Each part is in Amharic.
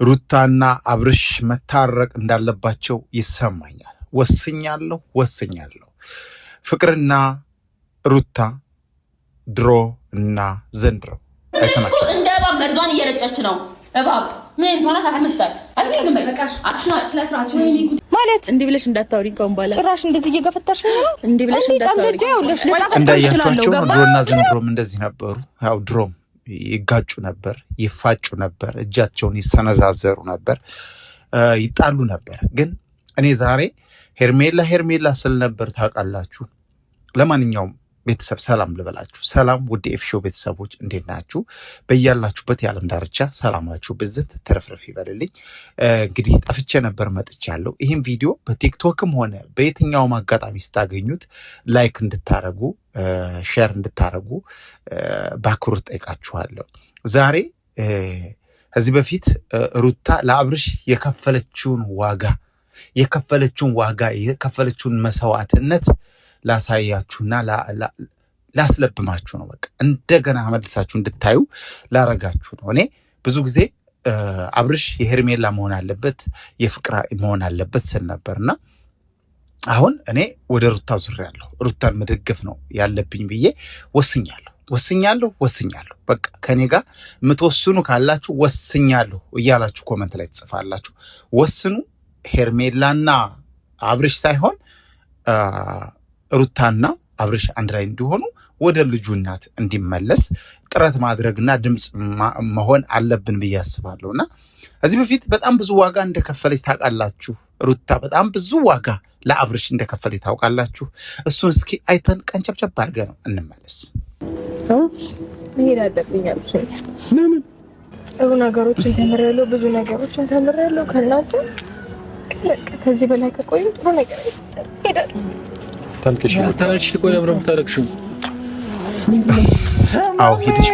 ሩታና አብርሽ መታረቅ እንዳለባቸው ይሰማኛል። ወስኛለሁ። ፍቅርና ሩታ ድሮ እና ዘንድሮ አይተናቸው እንደ እባብ መርዟን እየረጨች ነው። እባብ ምን እንቷናት አስመሳይ አስይዝም በቃሽ አክሽና ስለስራች ማለት እንዲህ ብለሽ እንዳታወሪኝ ከሆነ ባላ ጭራሽ እንደዚህ እየገፈታሽ ነው። እንዲህ ብለሽ እንዳታወሪኝ እንዳያችኋቸው ድሮና ዘንድሮም እንደዚህ ነበሩ። ያው ድሮም ይጋጩ ነበር፣ ይፋጩ ነበር፣ እጃቸውን ይሰነዛዘሩ ነበር፣ ይጣሉ ነበር። ግን እኔ ዛሬ ሄርሜላ ስል ነበር ታውቃላችሁ። ለማንኛውም ቤተሰብ ሰላም ልበላችሁ። ሰላም ውድ ኤፍሾው ቤተሰቦች እንዴት ናችሁ? በያላችሁበት የዓለም ዳርቻ ሰላማችሁ ብዝት ተረፍረፍ ይበልልኝ። እንግዲህ ጠፍቼ ነበር መጥቻለሁ። ይህም ቪዲዮ በቲክቶክም ሆነ በየትኛውም አጋጣሚ ስታገኙት ላይክ እንድታረጉ ሼር እንድታረጉ በአክብሮት ጠይቃችኋለሁ። ዛሬ ከዚህ በፊት ሩታ ለአብርሽ የከፈለችውን የከፈለችውን መስዋዕትነት ላሳያችሁና ላስለብማችሁ ነው። በቃ እንደገና መልሳችሁ እንድታዩ ላረጋችሁ ነው። እኔ ብዙ ጊዜ አብርሽ የሄርሜላ መሆን አለበት የፍቅር መሆን አለበት ስል ነበርና አሁን እኔ ወደ ሩታ ዙሬያለሁ። ሩታን መደገፍ ነው ያለብኝ ብዬ ወስኛለሁ። በቃ ከኔ ጋር የምትወስኑ ካላችሁ ወስኛለሁ እያላችሁ ኮመንት ላይ ትጽፋላችሁ። ወስኑ። ሄርሜላና አብርሽ ሳይሆን ሩታና አብርሽ አንድ ላይ እንዲሆኑ ወደ ልጁ እናት እንዲመለስ ጥረት ማድረግና ድምፅ መሆን አለብን ብዬ አስባለሁና ከዚህ በፊት በጣም ብዙ ዋጋ እንደከፈለች ታውቃላችሁ። ሩታ በጣም ብዙ ዋጋ ለአብርሽ እንደከፈለች ታውቃላችሁ። እሱን እስኪ አይተን ቀንጨብጨብ አድርገን ነው እንመለስ። ለምን ጥሩ ነገሮችን ተምሬያለሁ፣ ብዙ ነገሮችን ተምሬያለሁ ከእናንተ። ከዚህ በላይ ከቆዩ ጥሩ ነገር ይሄዳል። ታልከሽ ቆይ ለምን ታረክሽው? አው ሄደሽ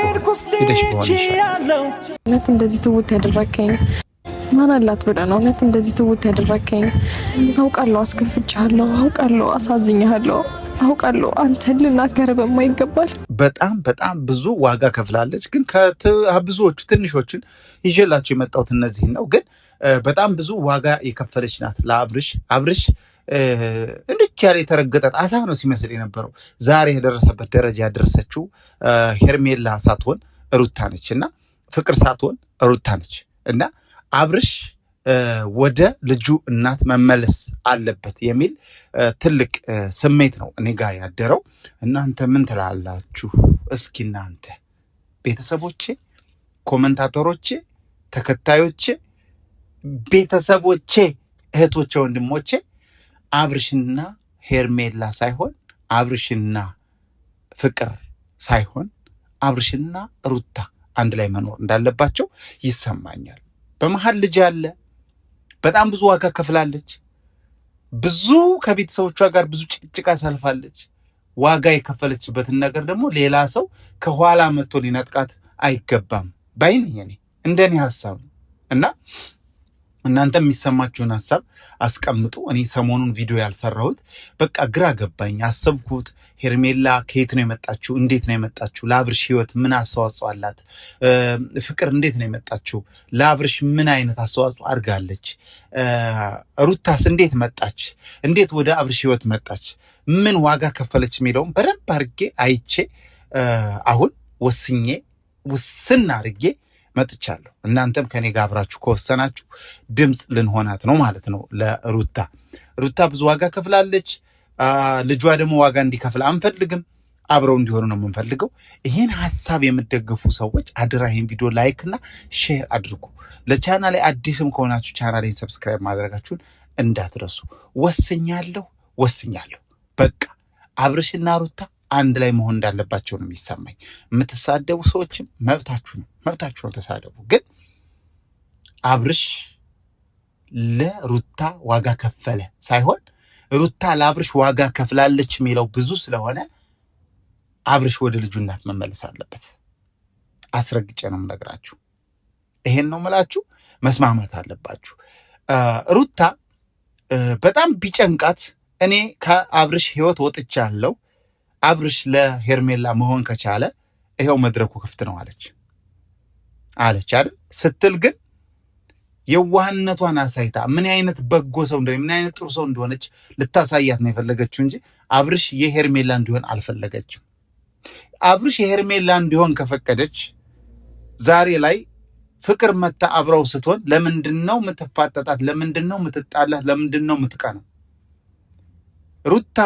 በሆነ ይሻላል። እውነት እንደዚህ ትውት ያደረከኝ ማን አላት ብለህ ነው? እውነት እንደዚህ ትውት ያደረከኝ አውቃለሁ። አስከፍቻለሁ፣ አውቃለሁ። አሳዝኛለሁ፣ አውቃለሁ። አንተን ልናገር በማይገባል በጣም ብዙ ዋጋ ከፍላለች። ግን ከብዙዎቹ ትንሾቹን ይዤላችሁ የመጣሁት እነዚህን ነው። ግን በጣም ብዙ ዋጋ የከፈለች ናት ለአብርሽ። አብርሽ እንድች ያለ የተረገጠ ጣሳ ነው ሲመስል የነበረው። ዛሬ የደረሰበት ደረጃ ያደረሰችው ሄርሜላ ሳትሆን ሩታ ነች እና ፍቅር ሳትሆን ሩታ ነች እና አብርሽ ወደ ልጁ እናት መመለስ አለበት የሚል ትልቅ ስሜት ነው እኔ ጋር ያደረው። እናንተ ምን ትላላችሁ? እስኪ እናንተ ቤተሰቦቼ፣ ኮመንታተሮቼ፣ ተከታዮቼ፣ ቤተሰቦቼ፣ እህቶቼ፣ ወንድሞቼ አብርሽና ሄርሜላ ሳይሆን አብርሽና ፍቅር ሳይሆን አብርሽና ሩታ አንድ ላይ መኖር እንዳለባቸው ይሰማኛል። በመሀል ልጅ አለ። በጣም ብዙ ዋጋ ከፍላለች። ብዙ ከቤተሰቦቿ ጋር ብዙ ጭቅጭቅ አሳልፋለች። ዋጋ የከፈለችበትን ነገር ደግሞ ሌላ ሰው ከኋላ መጥቶ ሊነጥቃት አይገባም ባይነኝ እኔ እንደኔ ሀሳብ ነው እና እናንተ የሚሰማችሁን ሀሳብ አስቀምጡ። እኔ ሰሞኑን ቪዲዮ ያልሰራሁት በቃ ግራ ገባኝ። አሰብኩት ሄርሜላ ከየት ነው የመጣችው? እንዴት ነው የመጣችው? ለአብርሽ ህይወት ምን አስተዋጽኦ አላት? ፍቅር እንዴት ነው የመጣችው? ለአብርሽ ምን አይነት አስተዋጽኦ አድርጋለች? ሩታስ እንዴት መጣች? እንዴት ወደ አብርሽ ህይወት መጣች? ምን ዋጋ ከፈለች የሚለውን በደንብ አድርጌ አይቼ አሁን ውስን አድርጌ መጥቻለሁ። እናንተም ከኔ ጋር አብራችሁ ከወሰናችሁ ድምፅ ልንሆናት ነው ማለት ነው ለሩታ። ሩታ ብዙ ዋጋ ከፍላለች። ልጇ ደግሞ ዋጋ እንዲከፍል አንፈልግም። አብረው እንዲሆኑ ነው የምንፈልገው። ይህን ሀሳብ የምትደግፉ ሰዎች አድራ ይህን ቪዲዮ ላይክ እና ሼር አድርጉ። ለቻናሌ አዲስም ከሆናችሁ ቻናሌን ሰብስክራይብ ማድረጋችሁን እንዳትረሱ። ወስኛለሁ። በቃ አብርሽና ሩታ አንድ ላይ መሆን እንዳለባቸው ነው የሚሰማኝ። የምትሳደቡ ሰዎችም መብታችሁ ነው ተሳደቡ። ግን አብርሽ ለሩታ ዋጋ ከፈለ ሳይሆን ሩታ ለአብርሽ ዋጋ ከፍላለች የሚለው ብዙ ስለሆነ አብርሽ ወደ ልጁ እናት መመለስ አለበት። አስረግጬ ነው የምነግራችሁ። ይሄን ነው የምላችሁ። መስማማት አለባችሁ። ሩታ በጣም ቢጨንቃት እኔ ከአብርሽ ህይወት ወጥቻለሁ፣ አብርሽ ለሄርሜላ መሆን ከቻለ ይሄው መድረኩ ክፍት ነው አለች አይደል ስትል ግን የዋህነቷን አሳይታ ምን አይነት በጎ ሰው እንደሆነ ምን አይነት ጥሩ ሰው እንደሆነች ልታሳያት ነው የፈለገችው እንጂ አብርሽ የሄርሜላ እንዲሆን አልፈለገችም። አብርሽ የሄርሜላ እንዲሆን ከፈቀደች ዛሬ ላይ ፍቅር መታ አብረው ስትሆን ለምንድነው የምትፋጠጣት? ለምንድነው የምትጣላት? ለምንድነው የምትቀናው? ሩታ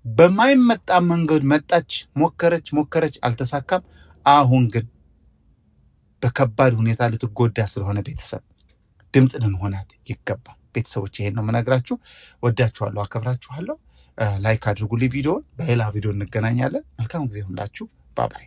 በማይመጣ መንገድ መጣች፣ ሞከረች፣ አልተሳካም። አሁን ግን በከባድ ሁኔታ ልትጎዳ ስለሆነ ቤተሰብ ድምፅ ልንሆናት ይገባል። ቤተሰቦች ይሄን ነው የምነግራችሁ። ወዳችኋለሁ፣ አከብራችኋለሁ። ላይክ አድርጉልኝ ቪዲዮውን። በሌላ ቪዲዮ እንገናኛለን። መልካም ጊዜ ሁላችሁ። ባባይ